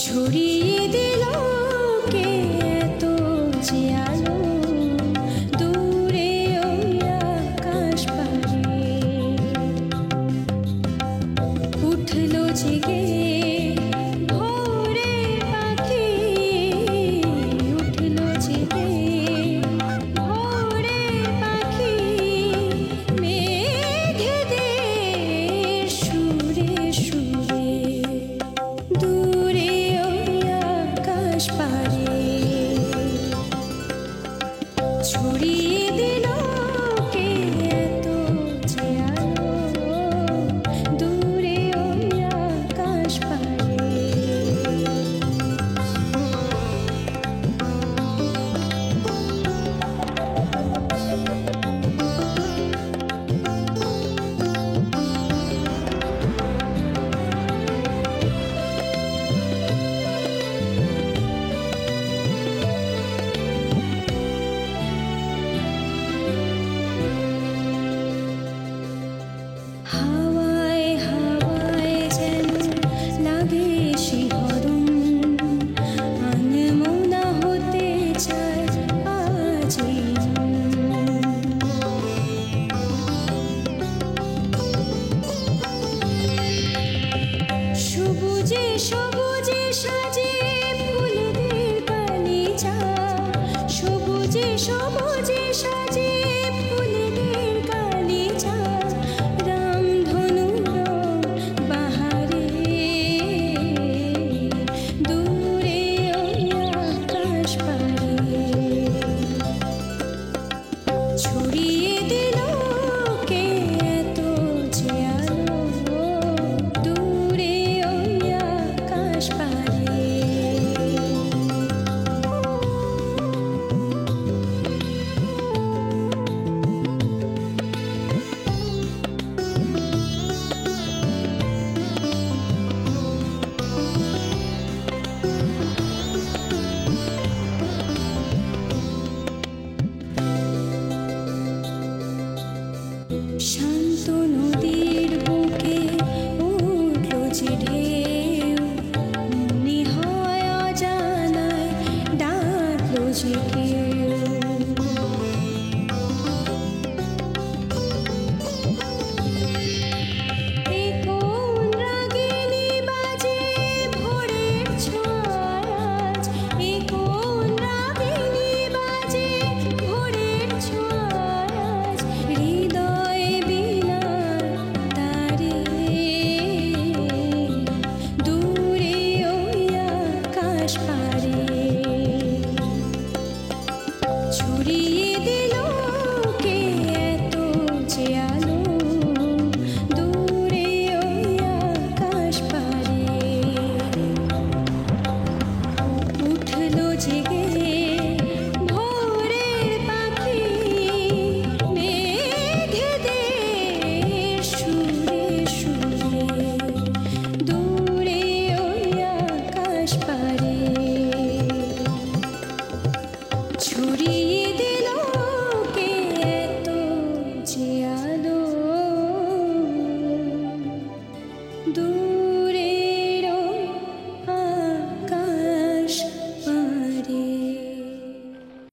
ছড়িয়ে দিল কে এত যে আলো দূরে ওই আকাশ পারে উঠলো জেগে ভোরে পাখি উঠলো জেগে ভোরে পাখি মেঘেদের সুরে সুরে দূরে ছড়িয়ে দিল কে এত যে আলো দূরে ওই আকাশ পারে সবুজে সবুজে সাজে ফুলদের গালিচা সবুজে সবুজে সাজে ফুলদের গালিচা রামধনু বাহারে দূরে ওই আকাশ পারে ছড়িয়ে দিল কে এত যে আলো দূরে ওই আকাশ পারে শান্তি